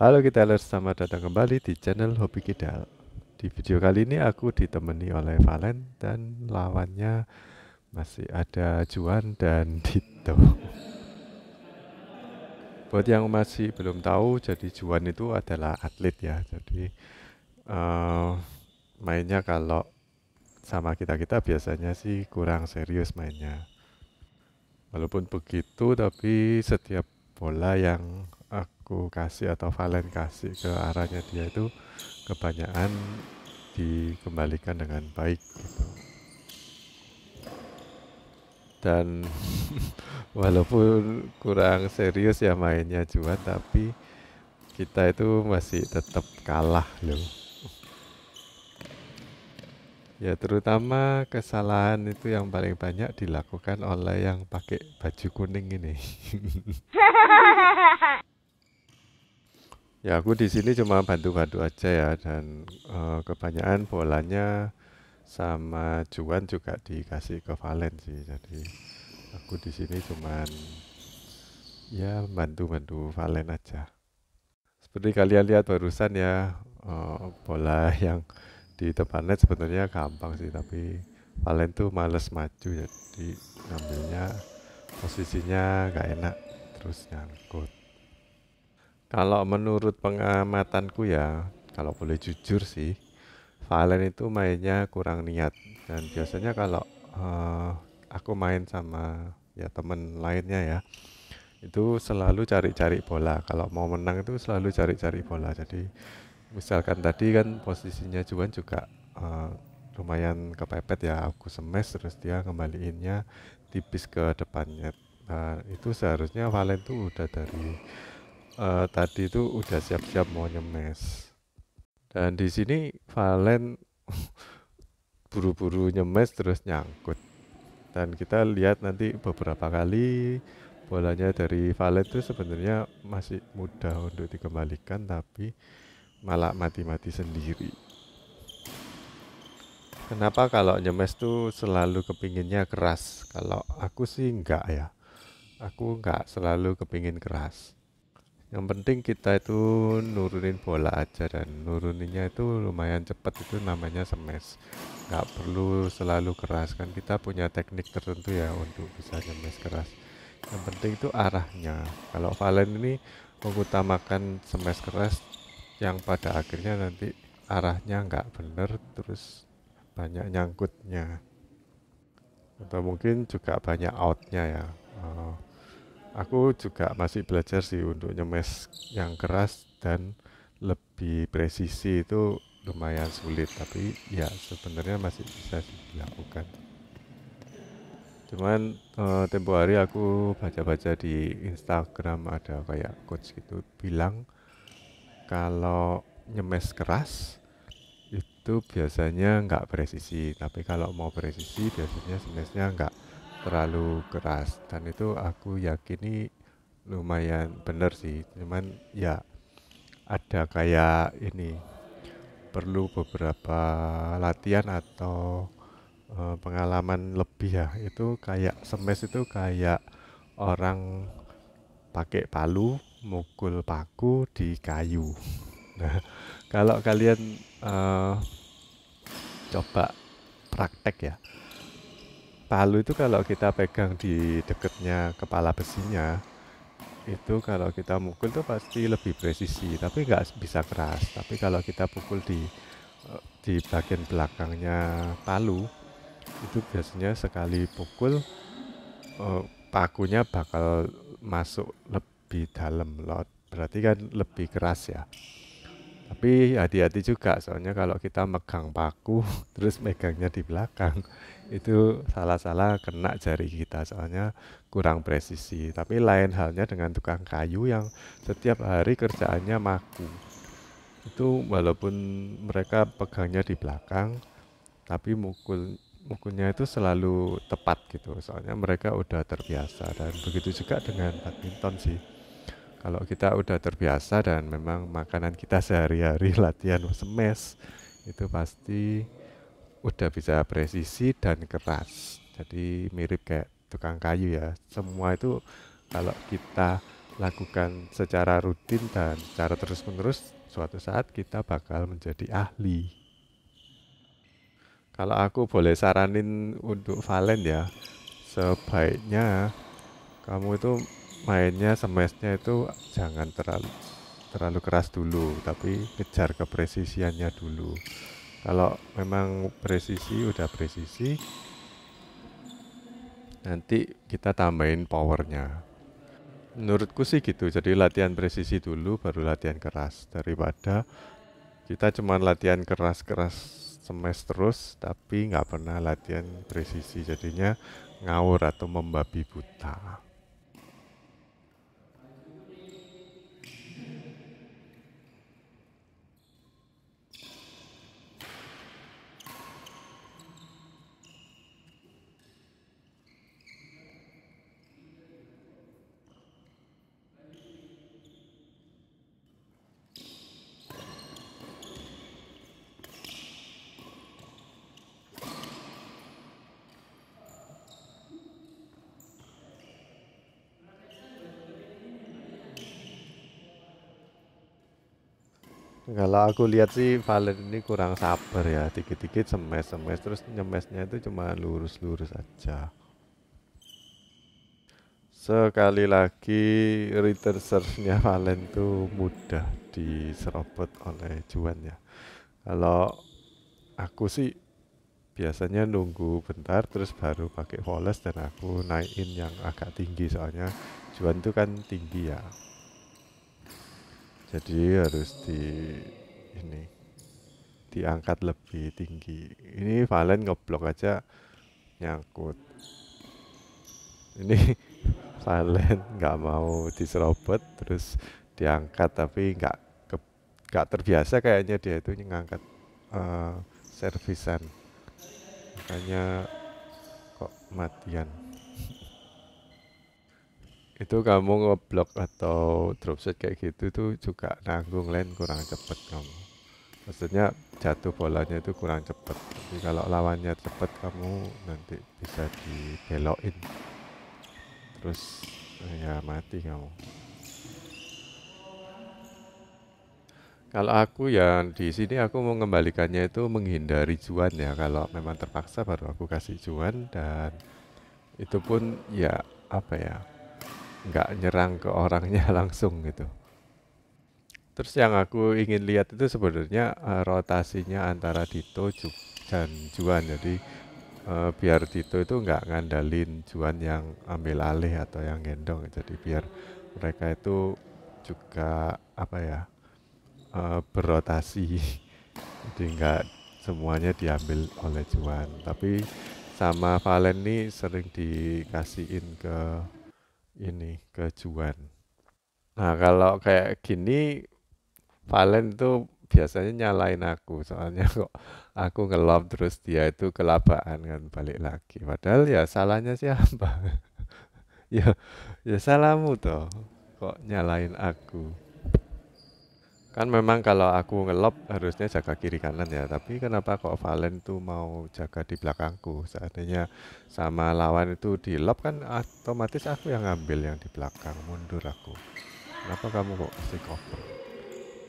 Halo Kidalers, selamat datang kembali di channel Hobi Kidal. Di video kali ini aku ditemani oleh Valen dan lawannya masih ada Juan dan Dito. Buat yang masih belum tahu, jadi Juan itu adalah atlet ya. Jadi eh, mainnya kalau sama kita-kita biasanya sih kurang serius mainnya. Walaupun begitu, tapi setiap bola yang aku kasih atau Valen kasih ke arahnya dia itu kebanyakan dikembalikan dengan baik gitu. Dan walaupun kurang serius ya mainnya Juan, tapi kita itu masih tetap kalah loh. Ya terutama kesalahan itu yang paling banyak dilakukan oleh yang pakai baju kuning ini. Ya aku di sini cuma bantu-bantu aja ya, dan kebanyakan bolanya sama Juan juga dikasih ke Valen sih. Jadi aku di sini cuman ya bantu-bantu Valen aja. Seperti kalian lihat barusan ya, bola yang di depan net sebenarnya gampang sih, tapi Valen tuh males maju, jadi ngambilnya posisinya nggak enak, terus nyangkut. Kalau menurut pengamatanku ya, kalau boleh jujur sih, Valen itu mainnya kurang niat. Dan biasanya kalau eh, aku main sama ya temen lainnya ya, itu selalu cari-cari bola. Kalau mau menang itu selalu cari-cari bola. Jadi misalkan tadi kan posisinya Juan juga eh, lumayan kepepet ya, aku smash terus dia kembaliinnya tipis ke depannya. Nah, itu seharusnya Valen tuh udah dari tadi itu udah siap-siap mau nyemes. Dan di sini Valen buru-buru nyemes terus nyangkut. Dan kita lihat nanti beberapa kali bolanya dari Valen itu sebenarnya masih mudah untuk dikembalikan, tapi malah mati-mati sendiri. Kenapa kalau nyemes tuh selalu kepinginnya keras? Kalau aku sih enggak ya. Aku enggak selalu kepingin keras. Yang penting kita itu nurunin bola aja, dan nuruninnya itu lumayan cepat, itu namanya smash. Nggak perlu selalu keras, kan kita punya teknik tertentu ya untuk bisa nyemes keras. Yang penting itu arahnya. Kalau Valen ini mengutamakan smash keras yang pada akhirnya nanti arahnya nggak bener, terus banyak nyangkutnya. Atau mungkin juga banyak outnya ya. Eh, Aku juga masih belajar sih untuk nyemes yang keras dan lebih presisi, itu lumayan sulit, tapi ya sebenarnya masih bisa dilakukan. Cuman tempo hari aku baca-baca di Instagram ada kayak coach gitu bilang kalau nyemes keras itu biasanya nggak presisi, tapi kalau mau presisi biasanya smashnya nggak terlalu keras, dan itu aku yakini lumayan bener sih. Cuman ya ada kayak ini, perlu beberapa latihan atau pengalaman lebih ya. Itu kayak smash itu kayak orang pakai palu mukul paku di kayu. Nah, kalau kalian eh, coba praktek ya, palu itu kalau kita pegang di dekatnya kepala besinya, itu kalau kita mukul tuh pasti lebih presisi, tapi nggak bisa keras. Tapi kalau kita pukul di bagian belakangnya palu, itu biasanya sekali pukul pakunya bakal masuk lebih dalam lot, berarti kan lebih keras ya. Tapi hati-hati juga, soalnya kalau kita megang paku terus megangnya di belakang, itu salah-salah kena jari kita, soalnya kurang presisi. Tapi lain halnya dengan tukang kayu yang setiap hari kerjaannya maku. Itu walaupun mereka pegangnya di belakang, tapi mukulnya itu selalu tepat gitu. Soalnya mereka udah terbiasa, dan begitu juga dengan badminton sih. Kalau kita udah terbiasa dan memang makanan kita sehari-hari latihan smash, itu pasti udah bisa presisi dan keras. Jadi mirip kayak tukang kayu ya. Semua itu kalau kita lakukan secara rutin dan secara terus-menerus, suatu saat kita bakal menjadi ahli. Kalau aku boleh saranin untuk Valen ya, sebaiknya kamu itu mainnya smashnya itu jangan terlalu terlalu keras dulu, tapi kejar kepresisiannya dulu. Kalau memang presisi udah presisi, nanti kita tambahin powernya. Menurutku sih gitu, jadi latihan presisi dulu baru latihan keras, daripada kita cuma latihan keras-keras smash terus tapi nggak pernah latihan presisi, jadinya ngawur atau membabi buta. Kalau aku lihat sih Valen ini kurang sabar ya, dikit-dikit smash terus nyemesnya itu cuma lurus-lurus aja. Sekali lagi return serve-nya Valen tuh mudah diserobot oleh Juan ya. Kalau aku sih biasanya nunggu bentar terus baru pakai volley dan aku naikin yang agak tinggi, soalnya Juan tuh kan tinggi ya. Jadi harus ini diangkat lebih tinggi. Ini Valen ngeblok aja nyangkut. Ini Valen nggak mau diserobot terus diangkat, tapi nggak terbiasa kayaknya dia itu ngangkat servisan, makanya kok matian. Itu kamu ngeblok atau dropshot kayak gitu tuh juga nanggung lane kurang cepet kamu. Maksudnya jatuh bolanya itu kurang cepet. Jadi kalau lawannya cepet kamu nanti bisa dibelokin. Terus ya mati kamu. Kalau aku ya di sini aku mau mengembalikannya itu menghindari cuan ya. Kalau memang terpaksa baru aku kasih cuan, dan itu pun ya apa ya, nggak nyerang ke orangnya langsung gitu. Terus yang aku ingin lihat itu sebenarnya rotasinya antara Dito dan Juan. Jadi biar Dito itu nggak ngandalin Juan yang ambil alih atau yang gendong. Jadi biar mereka itu juga apa ya, berotasi. Jadi nggak semuanya diambil oleh Juan. Tapi sama Valen nih sering dikasihin ke ini ke Juan. Nah kalau kayak gini Valen tuh biasanya nyalain aku, soalnya kok aku ngelom terus dia itu kelabaan kan balik lagi. Padahal ya salahnya siapa? Ya, ya salahmu toh. Kok nyalain aku? Kan memang kalau aku ngelop harusnya jaga kiri kanan ya, tapi kenapa kok Valen tuh mau jaga di belakangku? Seandainya sama lawan itu di lop kan otomatis aku yang ngambil yang di belakang, mundur aku. Kenapa kamu kok mesti cover?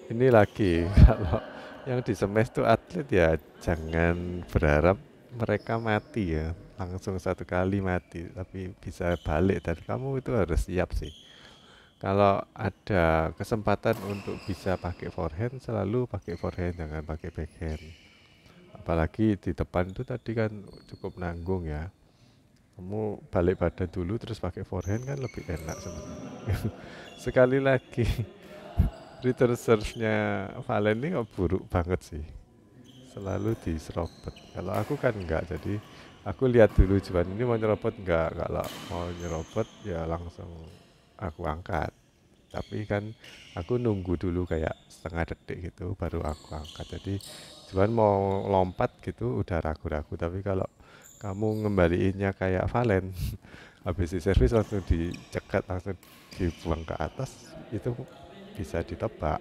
Ini lagi kalau yang di smash tuh atlet ya jangan berharap mereka mati ya, langsung satu kali mati, tapi bisa balik, dan kamu itu harus siap sih. Kalau ada kesempatan untuk bisa pakai forehand, selalu pakai forehand, jangan pakai backhand. Apalagi di depan itu tadi kan cukup nanggung ya. Kamu balik badan dulu terus pakai forehand kan lebih enak sebenarnya. Sekali lagi return serve-nya Valen ini kok buruk banget sih. Selalu diserobot. Kalau aku kan enggak, jadi aku lihat dulu Juan ini mau nyerobot enggak. Kalau mau nyerobot ya langsung aku angkat. Tapi kan aku nunggu dulu kayak setengah detik gitu baru aku angkat. Jadi Juan mau lompat gitu udah ragu-ragu. Tapi kalau kamu ngembaliinnya kayak Valen, habis di servis langsung dicekat, langsung dibuang ke atas, itu bisa ditebak.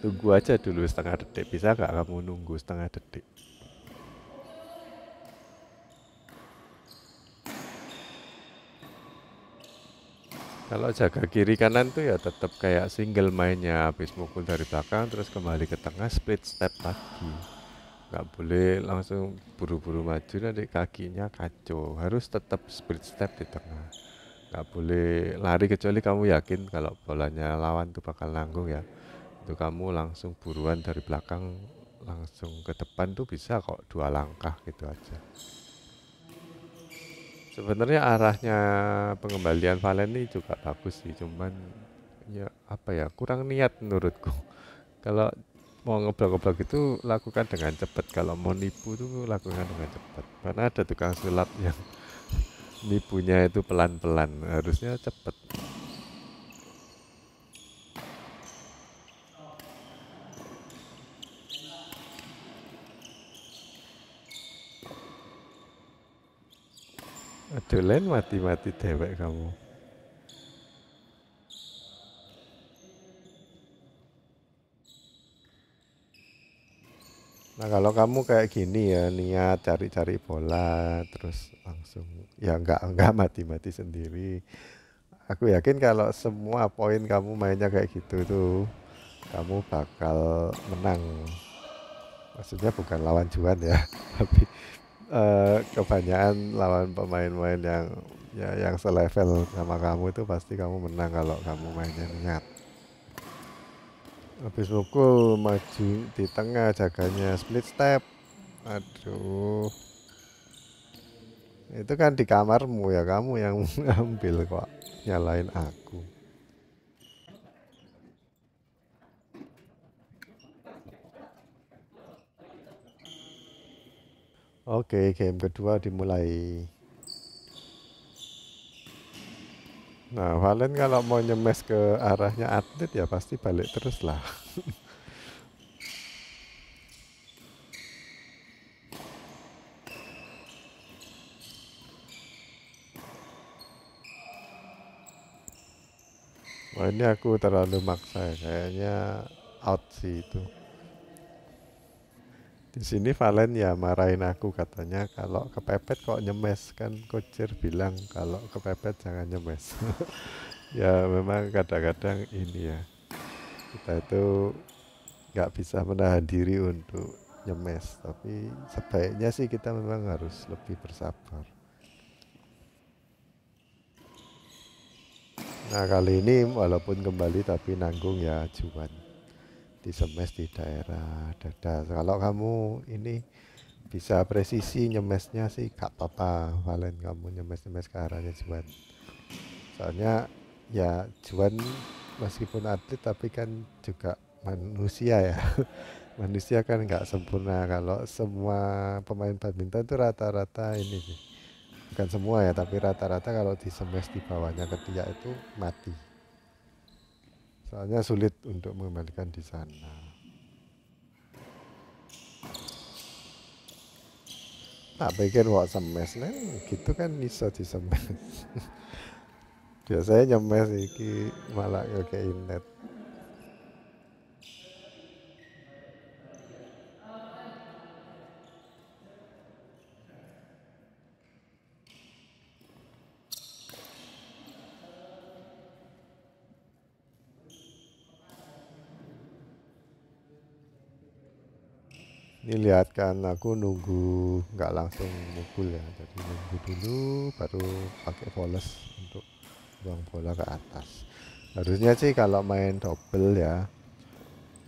Tunggu aja dulu setengah detik, bisa nggak kamu nunggu setengah detik? Kalau jaga kiri kanan tuh ya tetap kayak single mainnya, habis mukul dari belakang terus kembali ke tengah split step lagi. Nggak boleh langsung buru-buru maju nanti kakinya kacau. Harus tetap split step di tengah. Nggak boleh lari kecuali kamu yakin kalau bolanya lawan tuh bakal nanggung ya. Itu kamu langsung buruan dari belakang langsung ke depan tuh bisa kok 2 langkah gitu aja. Sebenarnya arahnya pengembalian Valen ini juga bagus sih, cuman ya apa ya kurang niat menurutku. Kalau mau ngeblok-ngeblok itu lakukan dengan cepat, kalau mau nipu tuh lakukan dengan cepat. Karena ada tukang sulap yang nipunya itu pelan-pelan, harusnya cepat. Aduh, lain mati-mati dewek kamu. Nah kalau kamu kayak gini ya niat cari-cari bola terus langsung ya nggak mati-mati sendiri. Aku yakin kalau semua poin kamu mainnya kayak gitu tuh kamu bakal menang. Maksudnya bukan lawan Juan ya, tapi kebanyakan lawan pemain-pemain yang ya yang selevel sama kamu itu pasti kamu menang kalau kamu mainnya niat. Habis mukul maju di tengah jaganya split step. Aduh, itu kan di kamarmu ya kamu yang ngambil kok nyalain aku. Oke, game kedua dimulai. Nah, Valen kalau mau nyemes ke arahnya atlet ya pasti balik terus lah. Wah ini aku terlalu maksa ya, kayaknya out sih itu. Di sini Valen ya marahin aku katanya kalau kepepet kok nyemes kan coacher bilang kalau kepepet jangan nyemes. Ya memang kadang-kadang ini ya kita itu nggak bisa menahan diri untuk nyemes, tapi sebaiknya sih kita memang harus lebih bersabar. Nah kali ini walaupun kembali tapi nanggung ya Juan di semes di daerah dada. Kalau kamu ini bisa presisi nyemesnya sih gak apa-apa Valen, kamu nyemes-nyemes ke arahnya Juan. Soalnya ya Juan meskipun atlet tapi kan juga manusia ya. Manusia kan nggak sempurna. Kalau semua pemain badminton itu rata-rata ini sih. Bukan semua ya, tapi rata-rata kalau di semes di bawahnya ketiak itu mati. Soalnya sulit untuk mengembalikan di sana. Tak pikir wah semes nih, gitu kan bisa di semes. Biasanya nyemes iki malah ngekei net. Ini lihat kan aku nunggu nggak langsung mukul ya, jadi nunggu dulu baru pakai volley untuk buang bola ke atas. Harusnya sih kalau main double ya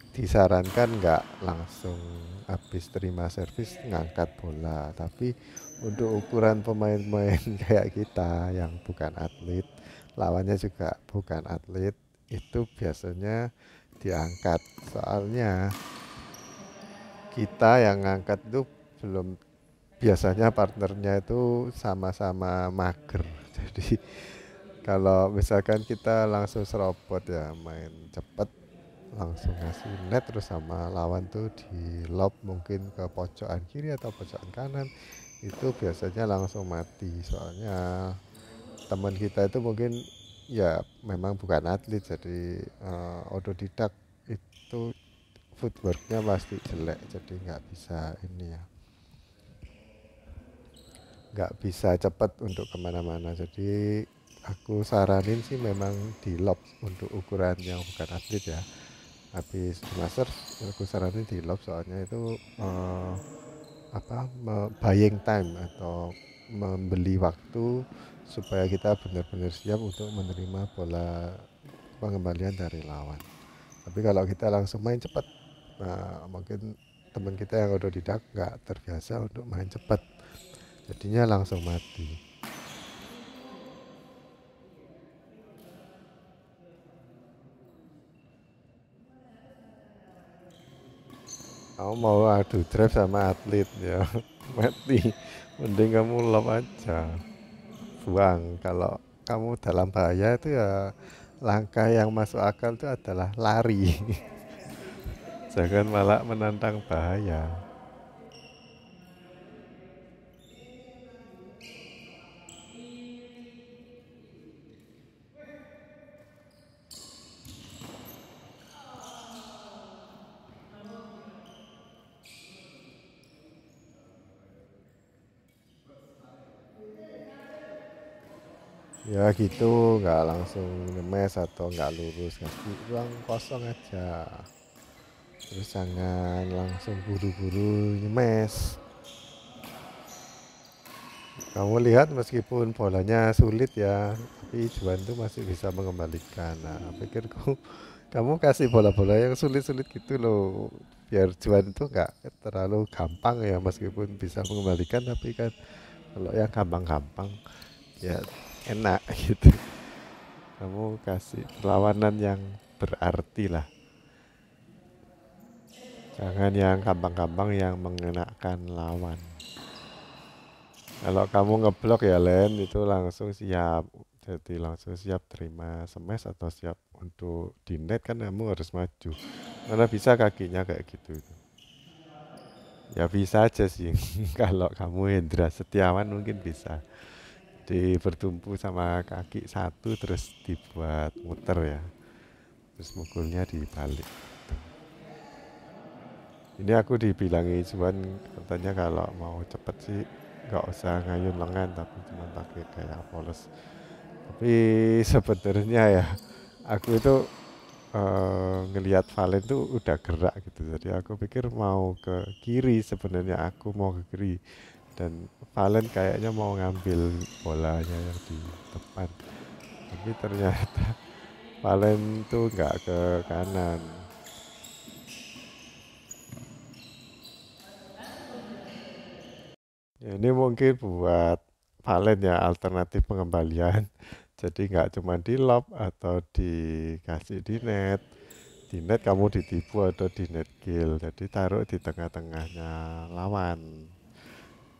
disarankan nggak langsung habis terima servis ngangkat bola, tapi untuk ukuran pemain-pemain kayak kita yang bukan atlet, lawannya juga bukan atlet, itu biasanya diangkat. Soalnya kita yang ngangkat itu belum, biasanya partnernya itu sama-sama mager. Jadi kalau misalkan kita langsung serobot ya main cepet langsung ngasih net terus sama lawan tuh di lob mungkin ke pojokan kiri atau pojokan kanan, itu biasanya langsung mati. Soalnya teman kita itu mungkin ya memang bukan atlet, jadi otodidak, itu footworknya pasti jelek, jadi nggak bisa ini ya, nggak bisa cepat untuk kemana-mana. Jadi aku saranin sih memang di lob untuk ukuran yang bukan atlet ya. Habis di master aku saranin di lob soalnya itu buying time atau membeli waktu supaya kita benar-benar siap untuk menerima bola pengembalian dari lawan. Tapi kalau kita langsung main cepat, nah mungkin teman kita yang otodidak nggak terbiasa untuk main cepat, jadinya langsung mati. Kamu mau adu drive sama atlet ya mati. Mending kamu lob aja, buang. Kalau kamu dalam bahaya itu ya langkah yang masuk akal itu adalah lari. Jangan malah menantang bahaya. Ya gitu, nggak langsung nyemes atau nggak lurus, kasih ruang kosong aja. Terus jangan langsung buru-buru nyemes. Kamu lihat meskipun bolanya sulit ya, tapi Juan tuh masih bisa mengembalikan. Nah, pikirku kamu kasih bola-bola yang sulit-sulit gitu loh, biar Juan tuh nggak terlalu gampang ya, meskipun bisa mengembalikan, tapi kan kalau yang gampang-gampang ya enak gitu. Kamu kasih perlawanan yang berarti lah. Jangan yang gampang-gampang yang mengenakan lawan. Kalau kamu ngeblok ya Len, itu langsung siap. Jadi langsung siap terima smash atau siap untuk di net, kan kamu harus maju. Mana bisa kakinya kayak gitu itu. Ya bisa aja sih. Kalau kamu Hendra Setiawan mungkin bisa. Bertumpu sama kaki satu terus dibuat muter ya. Terus mukulnya dibalik. Ini aku dibilangi cuman katanya kalau mau cepet sih nggak usah ngayun lengan, tapi cuma pakai kayak polos. Tapi sebenarnya ya aku itu ngelihat Valen tuh udah gerak gitu, jadi aku pikir mau ke kiri, sebenarnya aku mau ke kiri dan Valen kayaknya mau ngambil bolanya yang di depan, tapi ternyata Valen tuh nggak ke kanan. Ya, ini mungkin buat Valen ya alternatif pengembalian. Jadi nggak cuma di lob atau dikasih di net. Di net kamu ditipu atau di net kill. Jadi taruh di tengah-tengahnya lawan.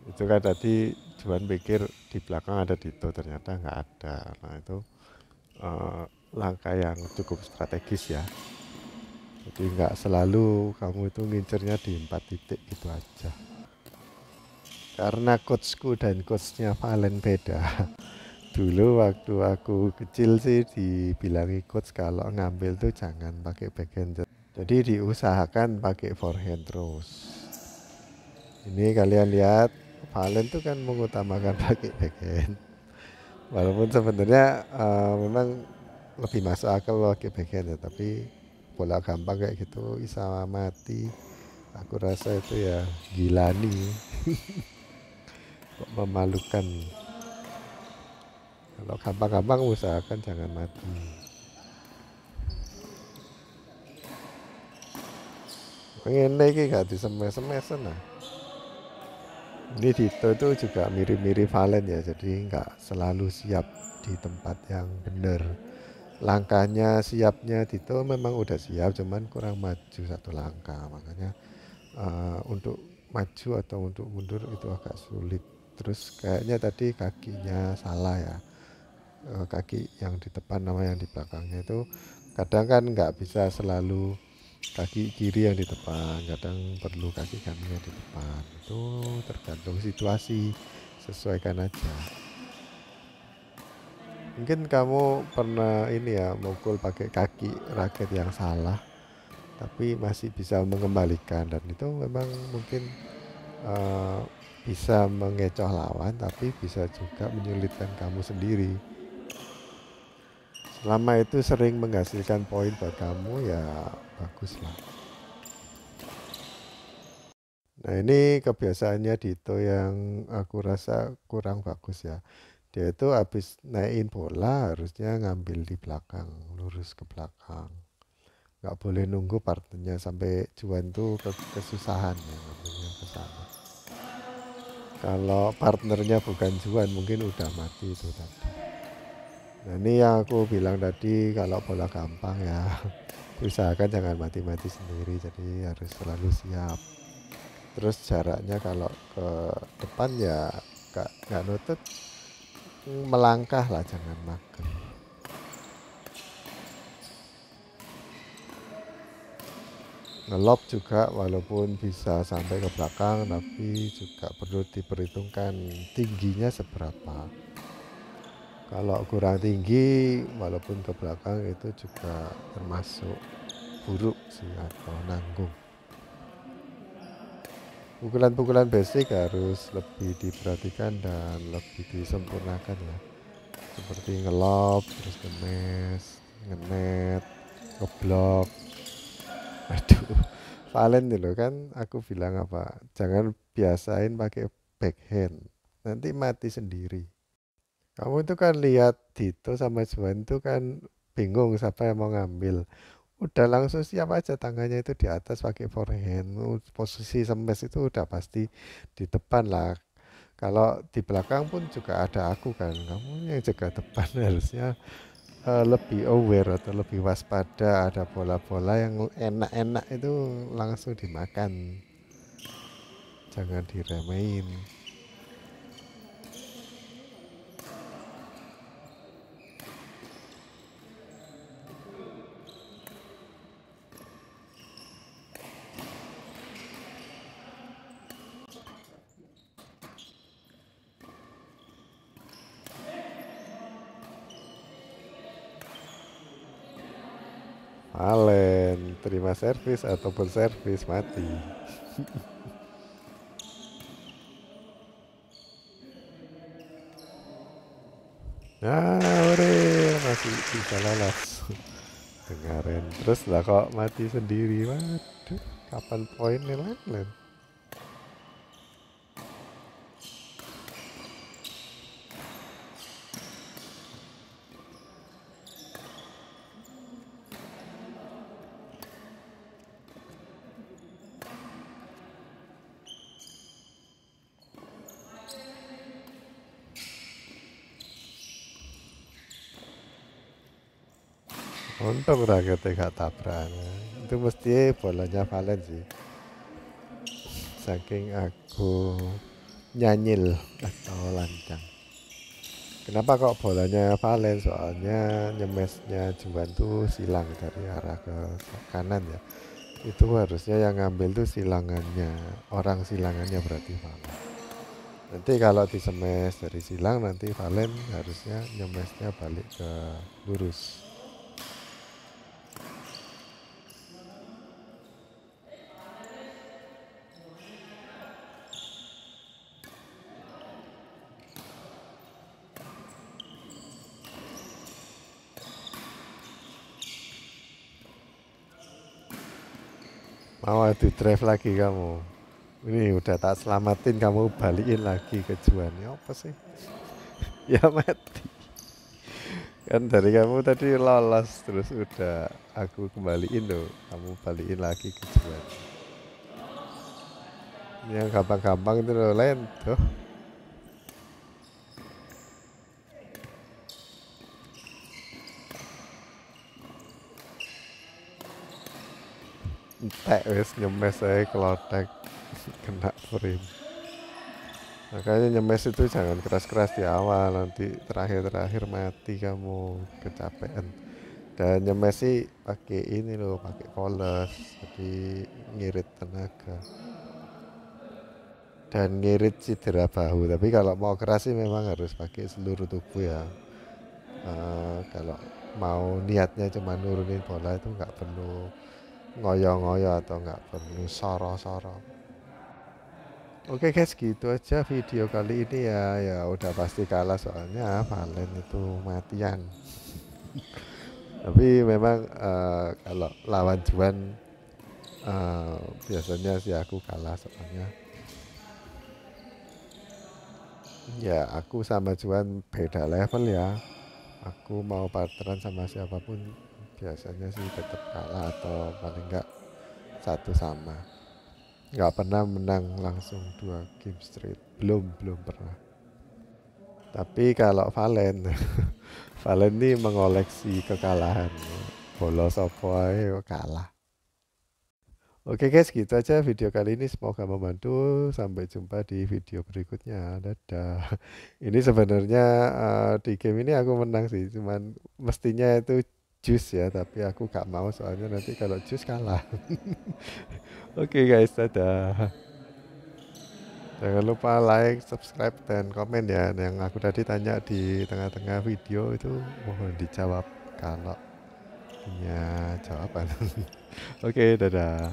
Itu kan tadi Juan pikir di belakang ada Dito, ternyata nggak ada. Nah itu eh, langkah yang cukup strategis ya. Jadi nggak selalu kamu itu ngincernya di 4 titik gitu aja. Karena coachku dan coachnya Valen beda. Dulu waktu aku kecil sih dibilangi coach kalau ngambil tuh jangan pakai backhand. Jadi diusahakan pakai forehand terus. Ini kalian lihat Valen tuh kan mengutamakan pakai backhand. Walaupun sebenarnya memang lebih masuk akal pakai backhand ya, tapi bola gampang kayak gitu bisa mati. Aku rasa itu ya gila nih, kok memalukan. Kalau gampang-gampang usahakan jangan mati. Pengen lagi gak disemes-semesan lah. Ini Dito itu juga mirip-mirip Valen ya, jadi nggak selalu siap di tempat yang benar. Langkahnya siapnya Dito memang udah siap, cuman kurang maju satu langkah. Makanya untuk maju atau untuk mundur itu agak sulit. Terus kayaknya tadi kakinya salah ya. Kaki yang di depan sama yang di belakangnya itu kadang kan nggak bisa selalu kaki kiri yang di depan, kadang perlu kaki kanan yang di depan. Itu tergantung situasi, sesuaikan aja. Mungkin kamu pernah ini ya mukul pakai kaki raket yang salah, tapi masih bisa mengembalikan, dan itu memang mungkin eh, bisa mengecoh lawan, tapi bisa juga menyulitkan kamu sendiri. Selama itu sering menghasilkan poin buat kamu ya bagus lah. Nah ini kebiasaannya Dito yang aku rasa kurang bagus ya. Dia itu habis naikin bola harusnya ngambil di belakang, lurus ke belakang. Nggak boleh nunggu partnernya sampai Juan tuh kesusahan ya ngambilnya ke sana. Kalau partnernya bukan Juan mungkin udah mati itu tadi. Nah ini yang aku bilang tadi kalau bola gampang ya usahakan jangan mati-mati sendiri jadi harus selalu siap. Terus jaraknya kalau ke depan ya nggak nutut, melangkah lah jangan mager. Ngelob juga walaupun bisa sampai ke belakang tapi juga perlu diperhitungkan tingginya seberapa. Kalau kurang tinggi walaupun ke belakang itu juga termasuk buruk sih atau nanggung. Pukulan-pukulan basic harus lebih diperhatikan dan lebih disempurnakan ya. Seperti ngelob, terus ngemes, ngenet, ngeblok. Aduh, Valen nih loh kan aku bilang apa? Jangan biasain pakai backhand. Nanti mati sendiri. Kamu itu kan lihat Dito sama Juan itu kan bingung siapa yang mau ngambil. Udah langsung siap aja tangannya itu di atas pakai forehand. Posisi semes itu udah pasti di depan lah. Kalau di belakang pun juga ada aku kan. Kamu yang jaga depan harusnya lebih aware atau lebih waspada. Ada bola-bola yang enak-enak itu langsung dimakan. Jangan diremehin. Valen, terima servis ataupun servis mati. Nah, ore, masih bisa lolos. Dengarin terus lah kok mati sendiri. Waduh, kapan poinnya Len? Untung raketnya gak tabrak. Itu mesti bolanya Valen sih. Saking aku nyanyil atau lancang. Kenapa kok bolanya Valen? Soalnya nyemesnya Juan tuh silang dari arah ke kanan ya. Itu harusnya yang ngambil tuh silangannya. Orang silangannya berarti Valen. Nanti kalau disemes dari silang nanti Valen harusnya nyemesnya balik ke lurus. Mau adu drive lagi kamu. Ini udah tak selamatin kamu balikin lagi ke Juan. Ya apa sih? Ya mati. Kan dari kamu tadi lolos terus udah aku kembaliin loh. Kamu balikin lagi ke Juan. Yang gampang-gampang itu loh lain tuh. Entek wes nyemes saya kelotek kena frame. Makanya nyemes itu jangan keras-keras di awal, nanti terakhir-terakhir mati kamu kecapean. Dan nyemes sih pakai ini loh, pakai poles, jadi ngirit tenaga. Dan ngirit cedera bahu. Tapi kalau mau keras sih memang harus pakai seluruh tubuh ya. Kalau mau niatnya cuma nurunin bola itu nggak perlu ngoyo-ngoyo atau nggak perlu soro-soro. Oke guys, gitu aja video kali ini ya. Ya udah pasti kalah soalnya Valen itu matian. Tapi memang kalau lawan Juan biasanya sih aku kalah soalnya ya aku sama Juan beda level ya. Aku mau partneran sama siapapun biasanya sih tetap kalah atau paling enggak satu sama. Nggak pernah menang langsung 2 game straight. Belum pernah. Tapi kalau Valen, Valen ini mengoleksi kekalahan. Bolos apa ae kalah. Oke guys, gitu aja video kali ini. Semoga membantu. Sampai jumpa di video berikutnya. Dadah. Ini sebenarnya di game ini aku menang sih. Cuman mestinya itu Jus ya. Tapi aku gak mau soalnya nanti kalau Jus kalah. Oke guys, dadah. Jangan lupa like, subscribe, dan komen ya. Yang aku tadi tanya di tengah-tengah video itu mohon dijawab kalau punya jawaban. Oke, dadah.